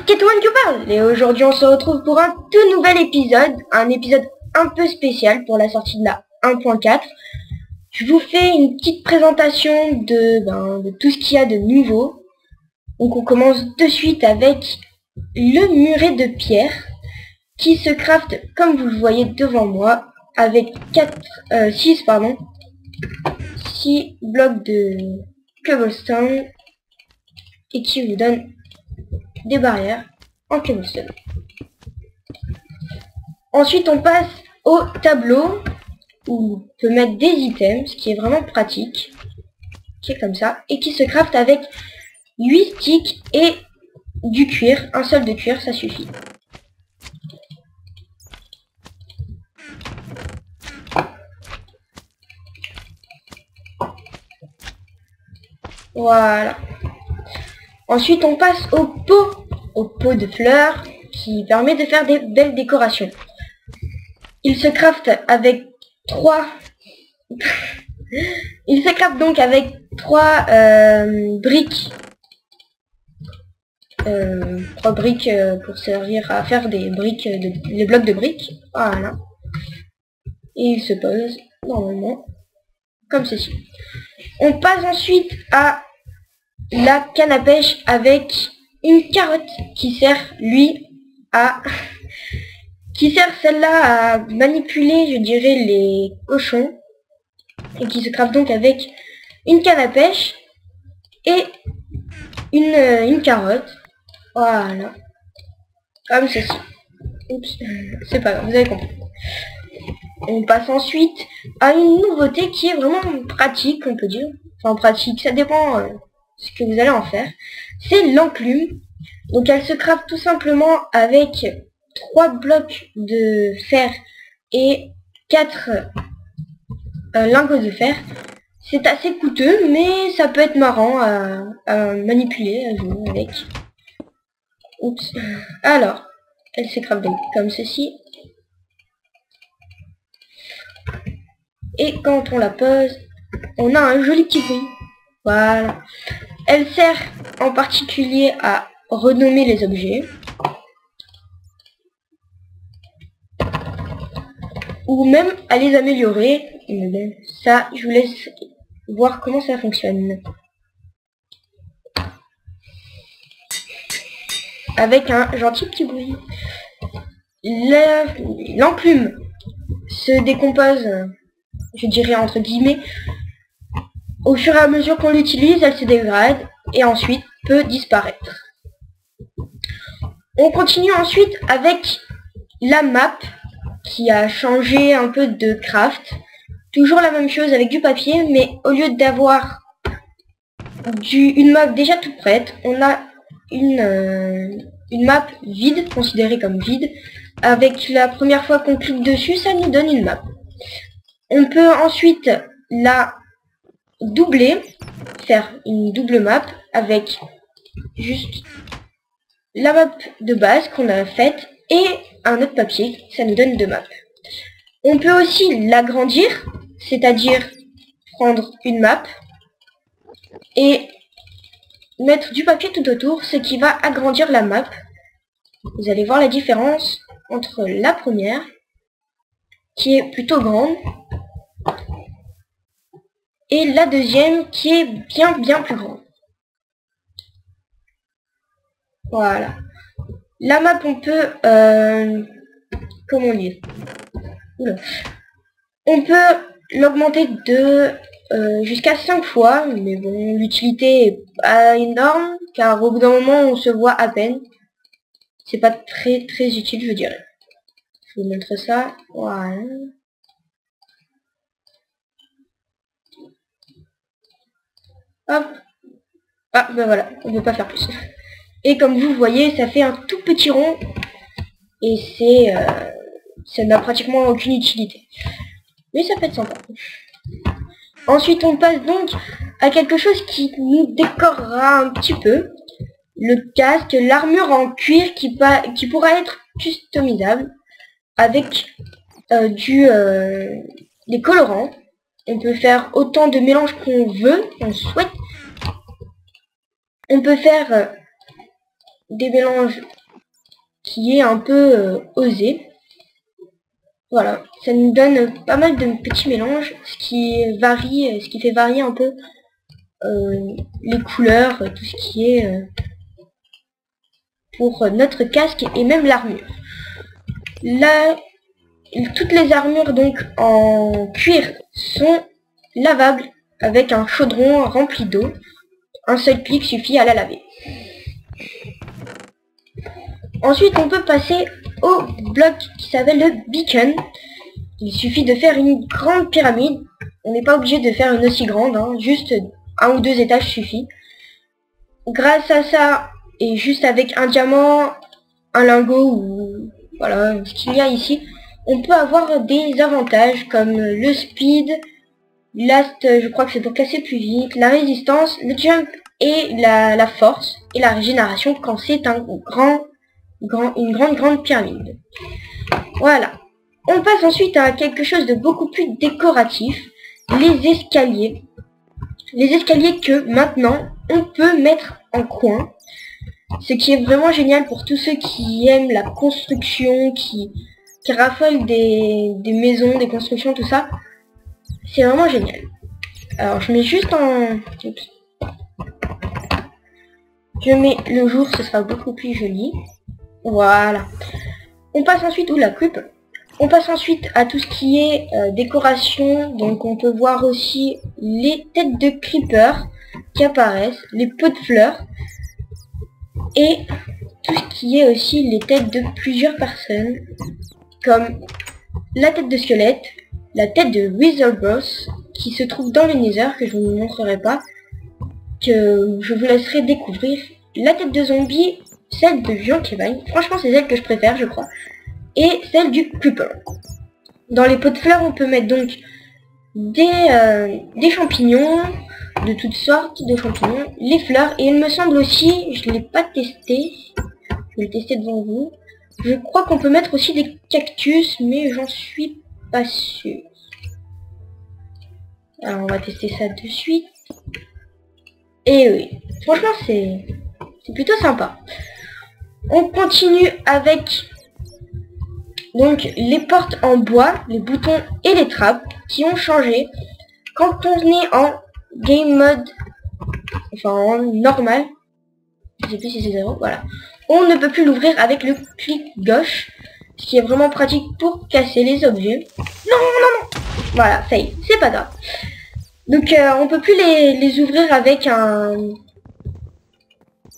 Skate-One qui parle et aujourd'hui on se retrouve pour un tout nouvel épisode, un épisode un peu spécial pour la sortie de la 1.4. Je vous fais une petite présentation de tout ce qu'il y a de nouveau. Donc on commence de suite avec le muret de pierre qui se crafte comme vous le voyez devant moi avec 6 blocs de cobblestone et qui vous donne des barrières en cobblestone. Ensuite on passe au tableau où on peut mettre des items, ce qui est vraiment pratique, qui est comme ça, et qui se craft avec 8 sticks et du cuir, un seul de cuir, ça suffit. Voilà. Ensuite on passe au pot de fleurs qui permet de faire des belles décorations. Il se craft avec 3 il se craft donc avec 3 briques. 3 briques pour servir à faire des briques, les blocs de briques. Voilà. Et il se pose normalement comme ceci. On passe ensuite à la canne à pêche avec une carotte qui sert celle-là à manipuler, je dirais, les cochons, et qui se craft donc avec une canne à pêche et une carotte. Voilà, comme ceci. Oups, c'est pas grave, vous avez compris. On passe ensuite à une nouveauté qui est vraiment pratique, on peut dire. Enfin pratique, ça dépend ce que vous allez en faire. C'est l'enclume. Donc elle se craft tout simplement avec 3 blocs de fer et 4 lingots de fer. C'est assez coûteux, mais ça peut être marrant à manipuler, à jouer avec. Oups. Alors, elle se craft donc comme ceci. Et quand on la pose, on a un joli petit bruit. Voilà. Elle sert en particulier à renommer les objets. Ou même à les améliorer. Mais bon, ça, je vous laisse voir comment ça fonctionne. Avec un gentil petit bruit. L'enclume se décompose, je dirais entre guillemets, au fur et à mesure qu'on l'utilise, elle se dégrade et ensuite peut disparaître. On continue ensuite avec la map qui a changé un peu de craft. Toujours la même chose avec du papier, mais au lieu d'avoir une map déjà toute prête, on a une map vide, considérée comme vide. Avec la première fois qu'on clique dessus, ça nous donne une map. On peut ensuite la doubler, faire une double map avec juste la map de base qu'on a faite et un autre papier, ça nous donne 2 maps. On peut aussi l'agrandir, c'est-à-dire prendre une map et mettre du papier tout autour, ce qui va agrandir la map. Vous allez voir la différence entre la première, qui est plutôt grande, et la deuxième, qui est bien plus grande. Voilà. La map, on peut... comment dire, on peut l'augmenter de jusqu'à 5 fois, mais bon, l'utilité est pas énorme, car au bout d'un moment, on se voit à peine. C'est pas très utile, je dirais. Je vous montre ça. Voilà. Hop. Ah, ben voilà, on ne peut pas faire plus. Et comme vous voyez, ça fait un tout petit rond. Et ça n'a pratiquement aucune utilité. Mais ça peut être sympa. Ensuite, on passe donc à quelque chose qui nous décorera un petit peu. Le casque, l'armure en cuir qui pourra être customisable avec des colorants. On peut faire autant de mélanges qu'on veut, qu'on souhaite. On peut faire des mélanges qui est un peu osé. Voilà, ça nous donne pas mal de petits mélanges, ce qui varie, ce qui fait varier un peu les couleurs, tout ce qui est pour notre casque et même l'armure. Là, toutes les armures donc en cuir sont lavables avec un chaudron rempli d'eau. Un seul clic suffit à la laver. Ensuite, on peut passer au bloc qui s'appelle le beacon. Il suffit de faire une grande pyramide. On n'est pas obligé de faire une aussi grande, hein, juste un ou deux étages suffit. Grâce à ça, et juste avec un diamant, un lingot ou voilà ce qu'il y a ici, on peut avoir des avantages comme le speed, l'ast, je crois que c'est pour casser plus vite, la résistance, le jump et la force et la régénération quand c'est une grande pyramide. Voilà. On passe ensuite à quelque chose de beaucoup plus décoratif, les escaliers. Les escaliers que maintenant on peut mettre en coin, ce qui est vraiment génial pour tous ceux qui aiment la construction, qui raffolent des maisons, des constructions, tout ça. C'est vraiment génial. Alors je mets juste en... Oups. Je mets le jour, ce sera beaucoup plus joli. Voilà. On passe ensuite, ou la coupe. On passe ensuite à tout ce qui est décoration. Donc on peut voir aussi les têtes de creeper qui apparaissent, les pots de fleurs. Et tout ce qui est aussi les têtes de plusieurs personnes. Comme la tête de squelette, la tête de Witherboss qui se trouve dans le Nether, que je ne vous montrerai pas, que je vous laisserai découvrir. La tête de zombie, celle de Jean Kevin, franchement c'est celle que je préfère je crois, et celle du Creeper. Dans les pots de fleurs on peut mettre donc des champignons, de toutes sortes de champignons, les fleurs, et il me semble aussi, je ne l'ai pas testé, je vais le tester devant vous, je crois qu'on peut mettre aussi des cactus, mais j'en suis pas sûr. Alors on va tester ça de suite. Et oui, franchement c'est plutôt sympa. On continue avec donc les portes en bois, les boutons et les trappes qui ont changé. Quand on est en game mode, enfin en normal, je sais plus si c'est 0, voilà. On ne peut plus l'ouvrir avec le clic gauche, ce qui est vraiment pratique pour casser les objets. Non, non, non. Voilà, ça y est, c'est pas grave. Donc on peut plus les ouvrir avec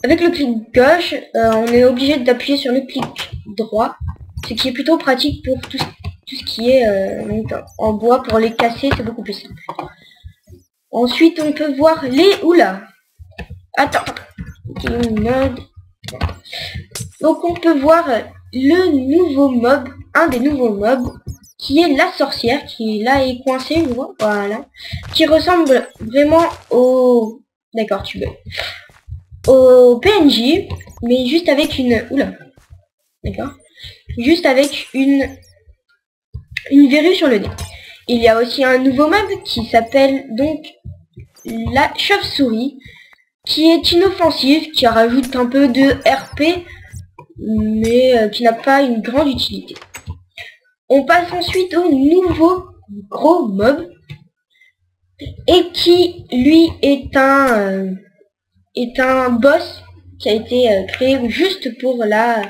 le clic gauche, on est obligé d'appuyer sur le clic droit, ce qui est plutôt pratique pour tout ce qui est donc, en bois. Pour les casser, c'est beaucoup plus simple. Ensuite, on peut voir les... Oula. Attends. Donc on peut voir le nouveau mob, un des nouveaux mobs, qui est la sorcière, qui là est coincée, je vois, voilà, qui ressemble vraiment au... D'accord, tu veux. Au PNJ, mais juste avec une... Oula. D'accord. Juste avec une verrue sur le nez. Il y a aussi un nouveau mob qui s'appelle donc la chauve-souris, qui est inoffensive, qui rajoute un peu de RP, mais qui n'a pas une grande utilité. On passe ensuite au nouveau gros mob, et qui lui est un boss qui a été créé juste pour la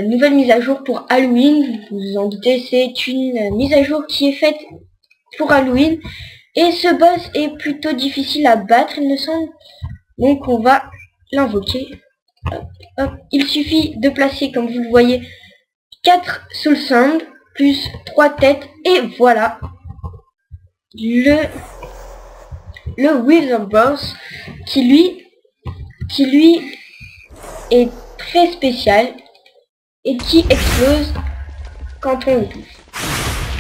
nouvelle mise à jour pour Halloween. Vous vous en doutez, c'est une mise à jour qui est faite pour Halloween. Et ce boss est plutôt difficile à battre, il me semble. Donc on va l'invoquer. Il suffit de placer, comme vous le voyez, 4 Soul Sand plus 3 têtes. Et voilà le Witherboss qui lui est très spécial et qui explose quand on le touche.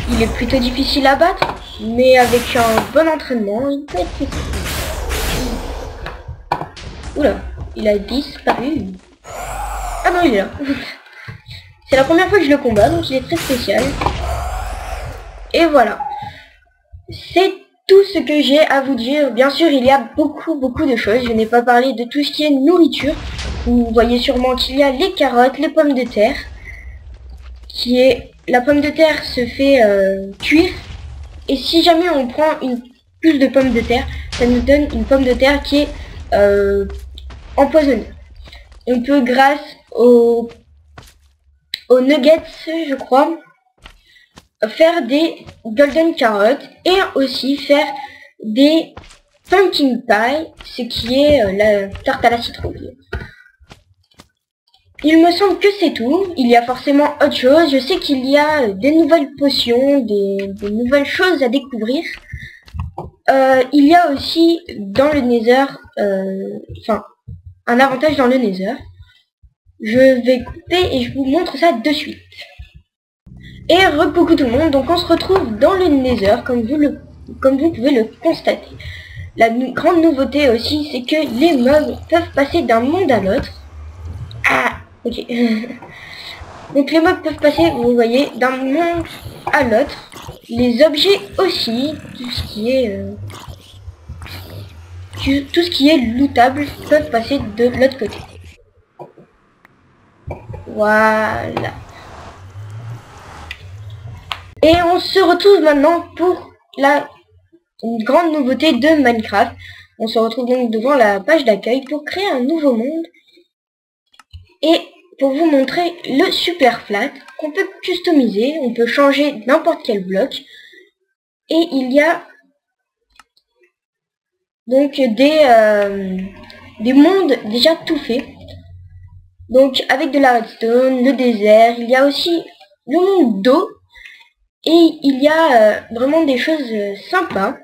Il est plutôt difficile à battre, mais avec un bon entraînement, il peut être facile. Oula, il a disparu. Ah non, il est là. C'est la première fois que je le combats, donc il est très spécial. Et voilà. C'est tout ce que j'ai à vous dire. Bien sûr, il y a beaucoup de choses. Je n'ai pas parlé de tout ce qui est nourriture. Vous voyez sûrement qu'il y a les carottes, les pommes de terre. La pomme de terre se fait cuire. Et si jamais on prend une plus de pommes de terre, ça nous donne une pomme de terre qui est empoisonnée. On peut, grâce aux nuggets, je crois, faire des golden carottes et aussi faire des pumpkin pie, ce qui est la tarte à la citrouille. Il me semble que c'est tout. Il y a forcément autre chose. Je sais qu'il y a des nouvelles potions, des nouvelles choses à découvrir. Il y a aussi dans le Nether, un avantage dans le Nether. Je vais couper et je vous montre ça de suite. Et coucou tout le monde, donc on se retrouve dans le Nether, comme vous pouvez le constater. La grande nouveauté aussi, c'est que les mobs peuvent passer d'un monde à l'autre. Ah, ok. Donc les mobs peuvent passer, vous voyez, d'un monde à l'autre. Les objets aussi, tout ce qui est lootable, peuvent passer de l'autre côté. Voilà. Et on se retrouve maintenant pour une grande nouveauté de Minecraft. On se retrouve donc devant la page d'accueil pour créer un nouveau monde. Et pour vous montrer le super flat qu'on peut customiser, on peut changer n'importe quel bloc. Et il y a donc des mondes déjà tout faits. Donc avec de la redstone, le désert, il y a aussi le monde d'eau. Et il y a vraiment des choses sympas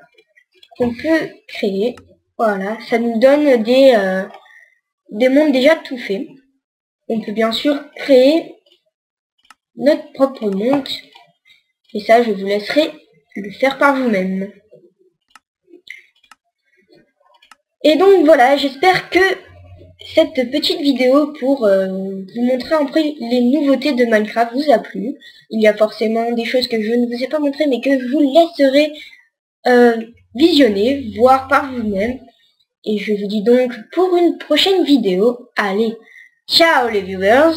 qu'on peut créer. Voilà, ça nous donne des mondes déjà tout faits. On peut bien sûr créer notre propre monde. Et ça, je vous laisserai le faire par vous-même. Et donc voilà, j'espère que cette petite vidéo pour vous montrer un peu les nouveautés de Minecraft vous a plu. Il y a forcément des choses que je ne vous ai pas montrées mais que je vous laisserai visionner, voir par vous-même. Et je vous dis donc pour une prochaine vidéo, allez, ciao les viewers!